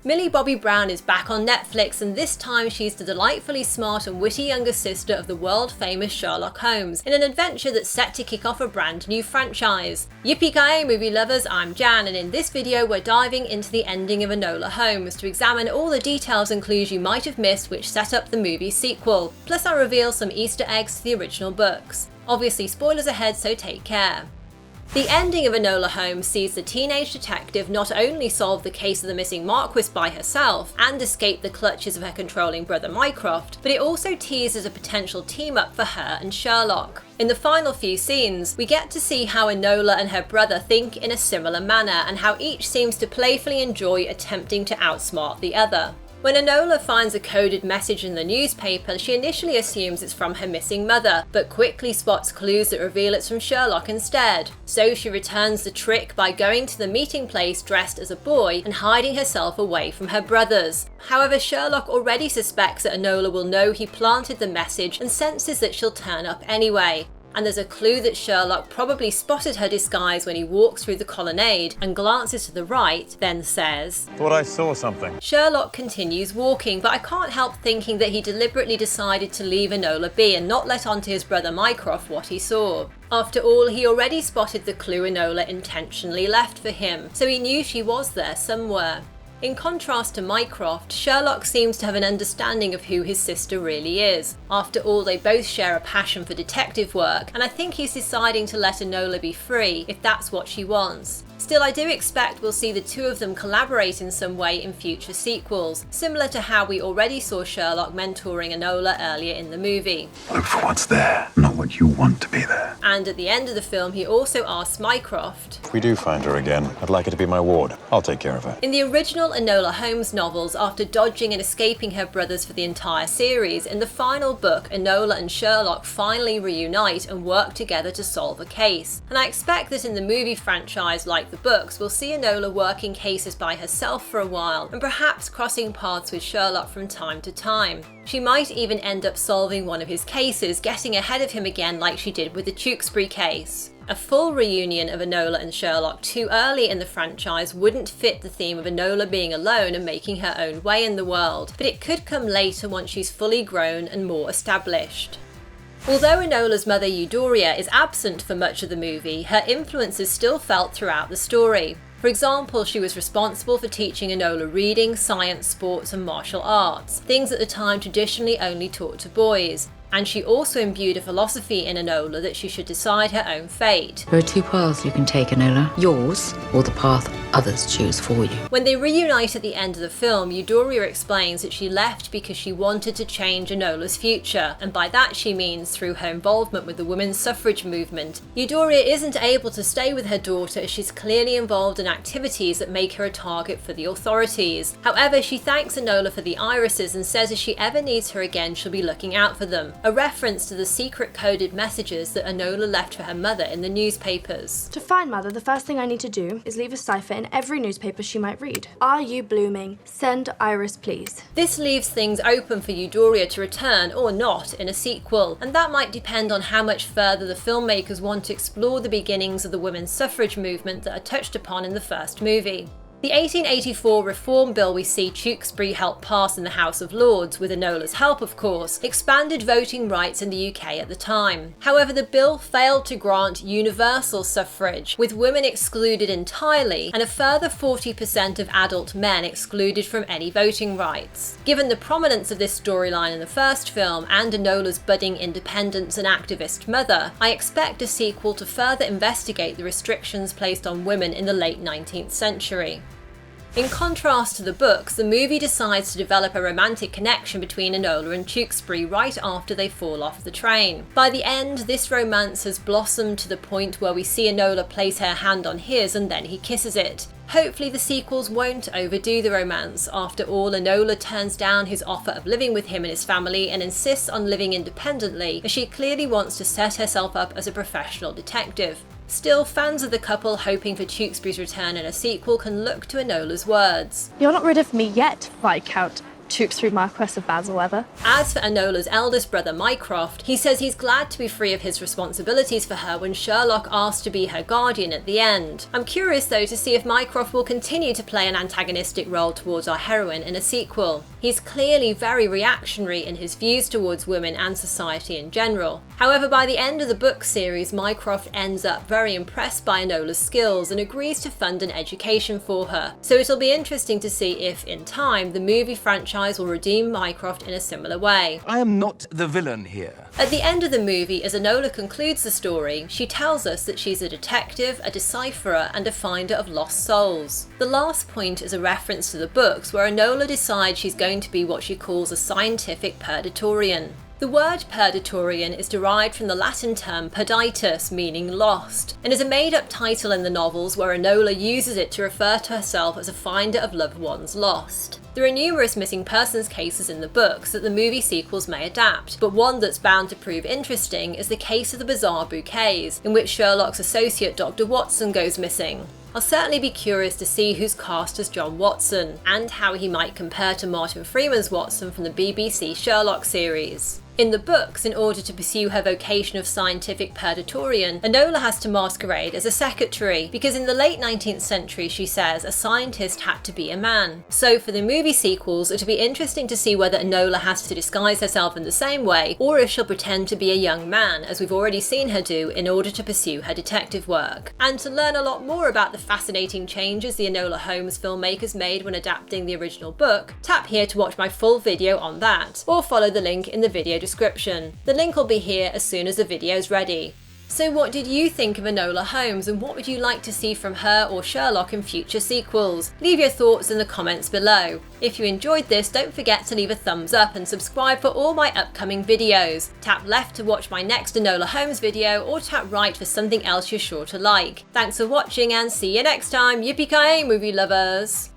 Millie Bobby Brown is back on Netflix, and this time she's the delightfully smart and witty younger sister of the world-famous Sherlock Holmes, in an adventure that's set to kick off a brand new franchise. Yippee-ki-yay movie lovers, I'm Jan, and in this video we're diving into the ending of Enola Holmes to examine all the details and clues you might have missed which set up the movie's sequel, plus I'll reveal some Easter eggs to the original books. Obviously spoilers ahead, so take care. The ending of Enola Holmes sees the teenage detective not only solve the case of the missing Marquis by herself and escape the clutches of her controlling brother Mycroft, but it also teases a potential team-up for her and Sherlock. In the final few scenes, we get to see how Enola and her brother think in a similar manner and how each seems to playfully enjoy attempting to outsmart the other. When Enola finds a coded message in the newspaper, she initially assumes it's from her missing mother, but quickly spots clues that reveal it's from Sherlock instead. So she returns the trick by going to the meeting place dressed as a boy and hiding herself away from her brothers. However, Sherlock already suspects that Enola will know he planted the message and senses that she'll turn up anyway. And there's a clue that Sherlock probably spotted her disguise when he walks through the colonnade and glances to the right, then says, "Thought I saw something." Sherlock continues walking, but I can't help thinking that he deliberately decided to leave Enola be and not let on to his brother Mycroft what he saw. After all, he already spotted the clue Enola intentionally left for him, so he knew she was there somewhere. In contrast to Mycroft, Sherlock seems to have an understanding of who his sister really is. After all, they both share a passion for detective work, and I think he's deciding to let Enola be free if that's what she wants. Still, I do expect we'll see the two of them collaborate in some way in future sequels, similar to how we already saw Sherlock mentoring Enola earlier in the movie. Look for what's there, not what you want to be there. And at the end of the film, he also asks Mycroft, If we do find her again, I'd like her to be my ward. I'll take care of her. In the original Enola Holmes novels, after dodging and escaping her brothers for the entire series, in the final book, Enola and Sherlock finally reunite and work together to solve a case. And I expect that in the movie franchise, like the books, we'll see Enola working cases by herself for a while and perhaps crossing paths with Sherlock from time to time. She might even end up solving one of his cases, getting ahead of him again like she did with the Tewksbury case. A full reunion of Enola and Sherlock too early in the franchise wouldn't fit the theme of Enola being alone and making her own way in the world, but it could come later once she's fully grown and more established. Although Enola's mother Eudoria is absent for much of the movie, her influence is still felt throughout the story. For example, she was responsible for teaching Enola reading, science, sports and martial arts, things at the time traditionally only taught to boys. And she also imbued a philosophy in Enola that she should decide her own fate. There are two paths you can take, Enola. Yours, or the path others choose for you. When they reunite at the end of the film, Eudoria explains that she left because she wanted to change Enola's future, and by that she means through her involvement with the women's suffrage movement. Eudoria isn't able to stay with her daughter as she's clearly involved in activities that make her a target for the authorities. However, she thanks Enola for the irises and says if she ever needs her again, she'll be looking out for them. A reference to the secret coded messages that Enola left for her mother in the newspapers. To find Mother, the first thing I need to do is leave a cipher in every newspaper she might read. Are you blooming? Send Iris, please. This leaves things open for Eudoria to return or not in a sequel, and that might depend on how much further the filmmakers want to explore the beginnings of the women's suffrage movement that are touched upon in the first movie. The 1884 Reform Bill we see Tewksbury help pass in the House of Lords, with Enola's help of course, expanded voting rights in the UK at the time. However, the bill failed to grant universal suffrage, with women excluded entirely and a further 40% of adult men excluded from any voting rights. Given the prominence of this storyline in the first film and Enola's budding independence and activist mother, I expect a sequel to further investigate the restrictions placed on women in the late 19th century. In contrast to the books, the movie decides to develop a romantic connection between Enola and Tewksbury right after they fall off the train. By the end, this romance has blossomed to the point where we see Enola place her hand on his and then he kisses it. Hopefully the sequels won't overdo the romance. After all, Enola turns down his offer of living with him and his family and insists on living independently, as she clearly wants to set herself up as a professional detective. Still, fans of the couple hoping for Tewksbury's return in a sequel can look to Enola's words. You're not rid of me yet, Viscount Tewksbury Marquess of Basilweather. As for Enola's eldest brother Mycroft, he says he's glad to be free of his responsibilities for her when Sherlock asked to be her guardian at the end. I'm curious though to see if Mycroft will continue to play an antagonistic role towards our heroine in a sequel. He's clearly very reactionary in his views towards women and society in general. However, by the end of the book series, Mycroft ends up very impressed by Enola's skills and agrees to fund an education for her. So it'll be interesting to see if, in time, the movie franchise will redeem Mycroft in a similar way. I am not the villain here. At the end of the movie, as Enola concludes the story, she tells us that she's a detective, a decipherer, and a finder of lost souls. The last point is a reference to the books, where Enola decides she's going to be what she calls a scientific Perditorian. The word Perditorian is derived from the Latin term perditus, meaning lost, and is a made-up title in the novels where Enola uses it to refer to herself as a finder of loved ones lost. There are numerous missing persons cases in the books that the movie sequels may adapt, but one that's bound to prove interesting is the case of the bizarre bouquets, in which Sherlock's associate Dr. Watson goes missing. I'll certainly be curious to see who's cast as John Watson, and how he might compare to Martin Freeman's Watson from the BBC Sherlock series. In the books, in order to pursue her vocation of scientific Perditorian, Enola has to masquerade as a secretary, because in the late 19th century, she says, a scientist had to be a man. So for the movie sequels, it'll be interesting to see whether Enola has to disguise herself in the same way, or if she'll pretend to be a young man, as we've already seen her do, in order to pursue her detective work. And to learn a lot more about the fascinating changes the Enola Holmes filmmakers made when adapting the original book, tap here to watch my full video on that, or follow the link in the video description. The link will be here as soon as the video's ready. So what did you think of Enola Holmes, and what would you like to see from her or Sherlock in future sequels? Leave your thoughts in the comments below. If you enjoyed this, don't forget to leave a thumbs up and subscribe for all my upcoming videos. Tap left to watch my next Enola Holmes video, or tap right for something else you're sure to like. Thanks for watching and see you next time, yippee-ki-yay movie lovers!